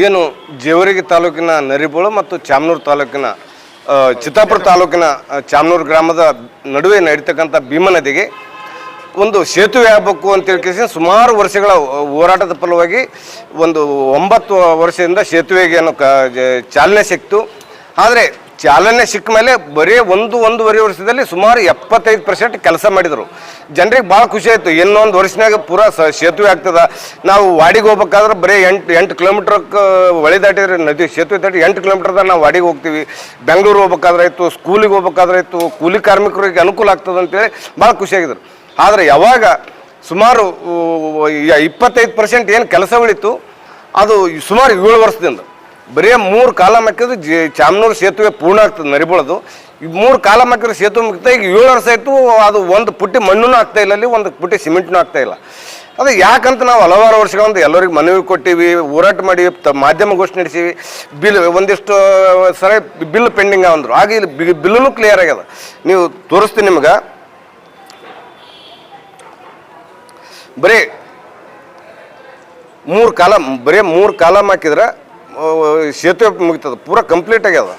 ಏನು ಜೇವರ್ಗಿ ತಾಲೂಕಿನ ನರಿಬೋಳು ಮತ್ತು ಚಾಮನೂರು ತಾಲೂಕಿನ ಚಿತ್ತಾಪುರ ತಾಲೂಕಿನ ಚಾಮನೂರು ಗ್ರಾಮದ ನಡುವೆ ನಡೀತಕ್ಕಂಥ ಭೀಮಾ ನದಿಗೆ ಒಂದು ಸೇತುವೆ ಆಗಬೇಕು ಅಂತೇಳಿ ಸುಮಾರು ವರ್ಷಗಳ ಹೋರಾಟದ ಫಲವಾಗಿ ಒಂದು 9 ವರ್ಷದಿಂದ ಸೇತುವೆಗೆ ಚಾಲನೆ ಸಿಕ್ತು. ಆದರೆ ಚಾಲನೆ ಸಿಕ್ಕ ಮೇಲೆ ಬರೀ ಒಂದೂವರೆ ವರ್ಷದಲ್ಲಿ ಸುಮಾರು 75% ಕೆಲಸ ಮಾಡಿದರು. ಜನರಿಗೆ ಭಾಳ ಖುಷಿ ಆಯಿತು. ಇನ್ನೊಂದು ವರ್ಷನಾಗ ಪೂರಾ ಸೇತುವೆ ಆಗ್ತದೆ. ನಾವು ವಾಡಿಗೆ ಹೋಗ್ಬೇಕಾದ್ರೆ ಬರೀ 8 ಕಿಲೋಮೀಟ್ರಕ್ಕೆ ಹೊಳೆ ದಾಟಿದ್ರೆ ನದಿ ಸೇತುವೆ ದಾಟಿ 8 ಕಿಲೋಮೀಟ್ರ್ದಾಗ ನಾವು ವಾಡಿಗೆ ಹೋಗ್ತೀವಿ. ಬೆಂಗಳೂರು ಹೋಗ್ಬೇಕಾದ್ರೆ ಆಯಿತು, ಸ್ಕೂಲಿಗೆ ಹೋಗ್ಬೇಕಾದ್ರೆ ಆಯಿತು, ಕೂಲಿ ಕಾರ್ಮಿಕರಿಗೆ ಅನುಕೂಲ ಆಗ್ತದೆ ಅಂತೇಳಿ ಭಾಳ ಖುಷಿಯಾಗಿದ್ರು. ಆದರೆ ಯಾವಾಗ ಸುಮಾರು 25% ಏನು ಕೆಲಸ ಉಳಿತು ಅದು ಸುಮಾರು 7 ವರ್ಷದಿಂದ ಬರೀ 3 ಕಾಲಮ್ ಹಾಕಿದ್ರೆ ಚಾಮನೂರು ಸೇತುವೆ ಪೂರ್ಣ ಆಗ್ತದೆ. ನರಿಬೋಳದು 3 ಕಾಲಮ್ ಹಾಕಿದ್ರೆ ಸೇತುವೆ ಮುಗಿತಾ. ಈಗ 7 ವರ್ಷ ಆಯಿತು, ಅದು ಒಂದು ಪುಟ್ಟಿ ಮಣ್ಣೂ ಆಗ್ತಾ ಇಲ್ಲ, ಅಲ್ಲಿ ಒಂದು ಪುಟ್ಟಿ ಸಿಮೆಂಟ್ನೂ ಆಗ್ತಾ ಇಲ್ಲ. ಅದು ಯಾಕಂತ ನಾವು ಹಲವಾರು ವರ್ಷಗಳಿಂದ ಎಲ್ಲರಿಗೆ ಮನವಿ ಕೊಟ್ಟಿವಿ, ಹೋರಾಟ ಮಾಡಿ ಮಾಧ್ಯಮಗೋಷ್ಠಿ ನಡೆಸೀವಿ. ಒಂದಿಷ್ಟು ಸರಿ ಬಿಲ್ ಪೆಂಡಿಂಗ್ ಅಂದರು. ಆಗ ಇಲ್ಲಿ ಬಿಲ್ಲೂ ಕ್ಲಿಯರ್ ಆಗ್ಯದ. ನೀವು ತೋರಿಸ್ತೀನಿ ನಿಮ್ಗೆ. ಬರೀ 3 ಕಾಲಮ್ ಹಾಕಿದ್ರೆ ಸೇತುವೆ ಮುಗಿತದೆ, ಪೂರ ಕಂಪ್ಲೀಟ್ ಆಗ್ಯದ.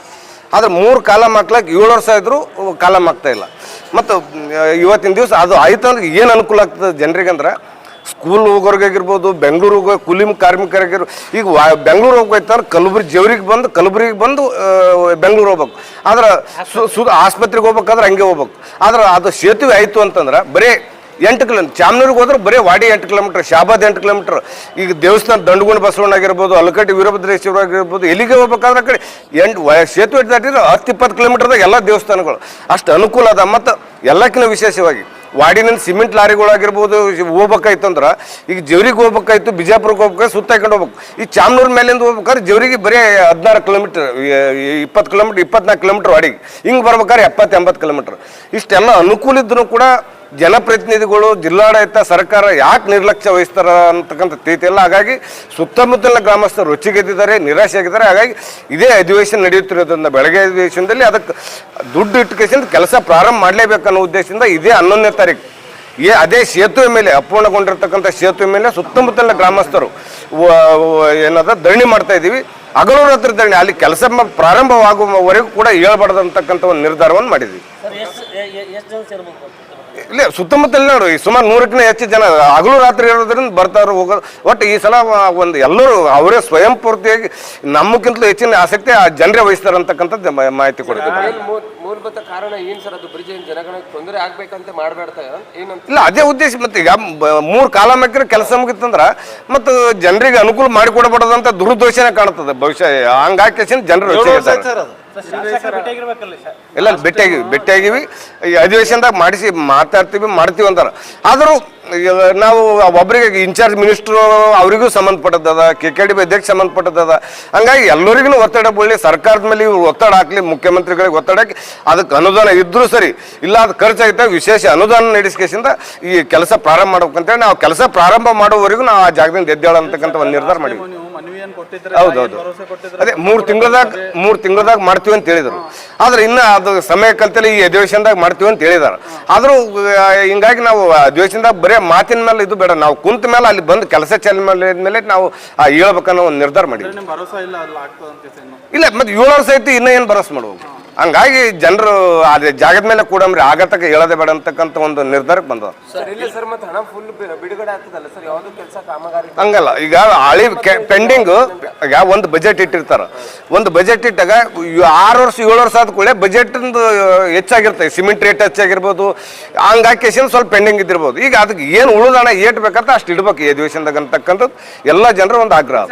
ಆದರೆ 3 ಕಾಲಮ್ ಹಾಕ್ಲಿಕ್ಕೆ 7 ವರ್ಷ ಇದ್ದರೂ ಕಾಲಮ್ ಆಗ್ತಾ ಇಲ್ಲ. ಮತ್ತು ಇವತ್ತಿನ ದಿವಸ ಅದು ಆಯ್ತು ಅಂದ್ರೆ ಏನು ಅನುಕೂಲ ಆಗ್ತದೆ ಜನರಿಗೆ ಅಂದ್ರೆ, ಸ್ಕೂಲ್ ಹೋಗೋರಿಗಾಗಿರ್ಬೋದು, ಬೆಂಗಳೂರು ಹೋಗೋ ಕೂಲಿ ಕಾರ್ಮಿಕರಾಗಿರ್ಬೋದು. ಈಗ ಬೆಂಗಳೂರು ಹೋಗ್ಬೇಕಂದ್ರೆ ಜೇವರ್ಗಿಗೆ ಬಂದು ಬೆಂಗಳೂರು ಹೋಗ್ಬೇಕು. ಆದ್ರೆ ಆಸ್ಪತ್ರೆಗೆ ಹೋಗ್ಬೇಕಾದ್ರೆ ಹಂಗೆ ಹೋಗ್ಬೇಕು. ಆದ್ರೆ ಅದು ಸೇತುವೆ ಆಯಿತು ಅಂತಂದ್ರೆ ಬರೀ 8 ಕಿಲೋಮೀಟರ್. ಚಾಮನೂರಿಗೆ ಹೋದ್ರೆ ಬರೀ ವಾಡಿ 8 ಕಿಲೋಮೀಟರ್, ಶಾಬಾದ್ 8 ಕಿಲೋಮೀಟರ್. ಈಗ ದೇವಸ್ಥಾನ ದಂಡಗುಂಡ ಬಸವಣ್ಣ ಆಗಿರ್ಬೋದು, ಅಲಕಟ್ಟಿ ವೀರಭದ್ರೇಶ್ವರ ಆಗಿರ್ಬೋದು, ಎಲ್ಲಿಗೆ ಹೋಗ್ಬೇಕಾದ್ರೆ ಕಡೆ ಸೇತುವೆ ದಾಟಿದ್ರೆ 10-20 ಕಿಲೋಮೀಟರ್ದಾಗ ಎಲ್ಲ ದೇವಸ್ಥಾನಗಳು ಅಷ್ಟು ಅನುಕೂಲ ಅದ. ಮತ್ತು ಎಲ್ಲಕ್ಕಿಂತ ವಿಶೇಷವಾಗಿ ವಾಡಿನಿಂದ ಸಿಮೆಂಟ್ ಲಾರಿಗಳಾಗಿರ್ಬೋದು ಹೋಗ್ಬೇಕಾಯ್ತಂದ್ರೆ, ಈಗ ಜೇವರಿಗೆ ಹೋಗ್ಬೇಕಾಯ್ತು, ಬಿಜಾಪುರಕ್ಕೆ ಹೋಗ್ಬೇಕಾದ್ರೆ ಸುತ್ತ ಹಾಕೊಂಡು ಹೋಗ್ಬೇಕು. ಈ ಚಾಮನೂರು ಮೇಲಿಂದ ಹೋಗ್ಬೇಕಾದ್ರೆ ಜೇವರಿಗೆ ಬರೀ 16 ಕಿಲೋಮೀಟರ್, 20 ಕಿಲೋಮೀಟರ್, 24 ಕಿಲೋಮೀಟರ್ ವಾಡಿಗೆ. ಹಿಂಗೆ ಬರ್ಬೇಕಾದ್ರೆ 70-80 ಕಿಲೋಮೀಟರ್. ಇಷ್ಟೆಲ್ಲ ಅನುಕೂಲ ಇದ್ರೂ ಕೂಡ ಜನಪ್ರತಿನಿಧಿಗಳು, ಜಿಲ್ಲಾಡಳಿತ, ಸರ್ಕಾರ ಯಾಕೆ ನಿರ್ಲಕ್ಷ್ಯ ವಹಿಸ್ತಾರ ಅಂತಕ್ಕಂಥ ರೀತಿಯಲ್ಲ. ಹಾಗಾಗಿ ಸುತ್ತಮುತ್ತಲಿನ ಗ್ರಾಮಸ್ಥರು ರೊಚ್ಚಿಗೆದ್ದಿದ್ದಾರೆ, ನಿರಾಶೆಯಾಗಿದ್ದಾರೆ. ಹಾಗಾಗಿ ಇದೇ ಅಧಿವೇಶನ ನಡೆಯುತ್ತಿರೋದ್ರಿಂದ ಬೆಳಗ್ಗೆ ಅಧಿವೇಶನದಲ್ಲಿ ಅದಕ್ಕೆ ದುಡ್ಡು ಇಟ್ಕೇಸಿಂದ ಕೆಲಸ ಪ್ರಾರಂಭ ಮಾಡಲೇಬೇಕನ್ನೋ ಉದ್ದೇಶದಿಂದ ಇದೇ 11ನೇ ತಾರೀಕು ಅದೇ ಸೇತುವೆ ಮೇಲೆ ಅಪೂರ್ಣಗೊಂಡಿರ್ತಕ್ಕಂಥ ಸೇತುವೆ ಮೇಲೆ ಸುತ್ತಮುತ್ತಲಿನ ಗ್ರಾಮಸ್ಥರು ಏನದ ಧರಣಿ ಮಾಡ್ತಾ ಇದ್ದೀವಿ. ಹಗಲು ರಾತ್ರಿ ಧರಣಿ. ಅಲ್ಲಿ ಕೆಲಸ ಪ್ರಾರಂಭವಾಗುವವರೆಗೂ ಕೂಡ ಹೇಳ್ಬಾರ್ದು ಅಂತಕ್ಕಂಥ ಒಂದು ನಿರ್ಧಾರವನ್ನು ಮಾಡಿದ್ವಿ. ಇಲ್ಲ, ಸುತ್ತಮುತ್ತಲಿನ ನೋಡಿ ಸುಮಾರು 100ಕ್ಕಿಂತ ಹೆಚ್ಚು ಜನ ಹಗಲು ರಾತ್ರಿ ಇರೋದ್ರಿಂದ ಬರ್ತಾರೆ ಹೋಗೋದು. ಒಟ್ಟು ಈ ಸಲ ಒಂದು ಎಲ್ಲರೂ ಅವರೇ ಸ್ವಯಂ ಪೂರ್ತಿಯಾಗಿ ನಮ್ಮಕ್ಕಿಂತಲೂ ಹೆಚ್ಚಿನ ಆಸಕ್ತಿ ಆ ಜನರೇ ವಹಿಸ್ತಾರೆ ಅಂತಕ್ಕಂಥದ್ದು ಮಾಹಿತಿ ಕೊಡ್ತೀವಿ. ಮೂಲಭೂತ ಕಾರಣ ಏನು ಸರ್? ಅದು ಬ್ರಿಡ್ಜ್ ಜನಗಳಿಗೆ ತೊಂದರೆ ಆಗ್ಬೇಕಂತ ಮಾಡಬೇಡ್ತಾ ಇಲ್ಲ, ಅದೇ ಉದ್ದೇಶ. ಮತ್ತೆ ಈಗ 3 ಕಾಲಮ್ ಹಾಕಿದ್ರೆ ಕೆಲಸ ಮುಗಿತಂದ್ರೆ ಮತ್ತು ಜನರಿಗೆ ಅನುಕೂಲ ಮಾಡಿಕೊಡಬಾರ್ದಂತ ದುರುದ್ದೇಶನೇ ಕಾಣ್ತದೆ ಬಹುಶಃ. ಹಂಗಾಗಿ ಜನರು ಎಲ್ಲ ಭೇಟಿಯಾಗಿವಿ. ಈ ಅಧಿವೇಶನದಾಗ ಮಾಡ್ತೀವಿ ಅಂತಾರೆ. ಆದರೂ ನಾವು ಒಬ್ಬರಿಗೆ ಇನ್ಚಾರ್ಜ್ ಮಿನಿಸ್ಟ್ರು ಅವರಿಗೂ ಸಂಬಂಧಪಟ್ಟದ, KKDB ಅಧ್ಯಕ್ಷ ಸಂಬಂಧಪಟ್ಟದ. ಹಂಗಾಗಿ ಎಲ್ಲರಿಗೂ ಒತ್ತಡ ಬೀಳಲಿ, ಸರ್ಕಾರದ ಮೇಲೆ ಇವ್ರು ಒತ್ತಡ ಹಾಕಲಿ, ಮುಖ್ಯಮಂತ್ರಿಗಳಿಗೆ ಒತ್ತಡ ಹಾಕಿ ಅದಕ್ಕೆ ಅನುದಾನ ಇದ್ರೂ ಸರಿ, ಇಲ್ಲ ಅದು ಖರ್ಚಾಗಿದ್ದಾಗ ವಿಶೇಷ ಅನುದಾನ ನಡೆಸ್ಕೇಸಿಂದ ಈ ಕೆಲಸ ಪ್ರಾರಂಭ ಮಾಡ್ಬೇಕಂತೇಳಿ ನಾವು ಕೆಲಸ ಪ್ರಾರಂಭ ಮಾಡೋವರೆಗೂ ನಾವು ಆ ಜಾಗದಿಂದ ಎದ್ದೇಳ ಅಂತಕ್ಕಂಥ ಒಂದು ನಿರ್ಧಾರ ಮಾಡಿದ್ವಿ. ಹೌದೌದು, ಅದೇ 3 ತಿಂಗಳದಾಗ ಮಾಡ್ತೀವಿ ಅಂತ ಹೇಳಿದರು. ಆದ್ರೆ ಇನ್ನು ಅದು ಸಮಯ ಕಲ್ತಲ್ಲಿ ಈ ಅಧಿವೇಶನದಾಗ ಮಾಡ್ತೀವಿ ಅಂತ ಹೇಳಿದಾರೆ. ಆದರೂ ಹಿಂಗಾಗಿ ನಾವು ಅಧಿವೇಶನದಾಗ ಬರೀ ಮಾತಿನ ಮೇಲೆ ಇದು ಬೇಡ, ನಾವು ಕುಂತ ಮೇಲೆ ಅಲ್ಲಿ ಬಂದು ಕೆಲಸ ಚಾಲನೆ ಮೇಲೆ ನಾವು ಹೇಳ್ಬೇಕನ್ನೋ ಒಂದು ನಿರ್ಧಾರ ಮಾಡಿದ್ವಿ. ಇಲ್ಲ, ಮತ್ತೆ 7 ವರ್ಷ ಐತಿ, ಇನ್ನೂ ಏನು ಭರವಸೆ ಮಾಡ್ಬೇಕು. ಹಂಗಾಗಿ ಜನರು ಅದೇ ಜಾಗದ ಮೇಲೆ ಕೂಡಂಬ್ರಿ ಆಗತಕ್ಕ ಹೇಳೋದೇ ಬೇಡ ಅಂತಕ್ಕಂಥ ಒಂದು ನಿರ್ಧಾರಕ್ಕೆ ಬಂದವರು. ಹಂಗಲ್ಲ, ಈಗ ಹಳಿ ಪೆಂಡಿಂಗ್ ಈಗ ಒಂದು ಬಜೆಟ್ ಇಟ್ಟಿರ್ತಾರ. ಒಂದು ಬಜೆಟ್ ಇಟ್ಟಾಗ 6 ವರ್ಷ 7 ವರ್ಷ ಆದ ಕೂಡಲೇ ಬಜೆಟ್ ಹೆಚ್ಚಾಗಿರ್ತದೆ, ಸಿಮೆಂಟ್ ರೇಟ್ ಹೆಚ್ಚಾಗಿರ್ಬೋದು. ಹಂಗಾಗಿ ಸ್ವಲ್ಪ ಪೆಂಡಿಂಗ್ ಇದ್ದಿರ್ಬೋದು. ಈಗ ಅದಕ್ಕೆ ಏನು ಉಳಿದಣ ಏಟ್ ಬೇಕಂತ ಅಷ್ಟು ಇಡ್ಬೇಕು ಈ ಅಧಿವೇಶನದಾಗ ಅಂತಕ್ಕಂಥದ್ದು ಎಲ್ಲ ಜನರ ಒಂದು ಆಗ್ರಹ.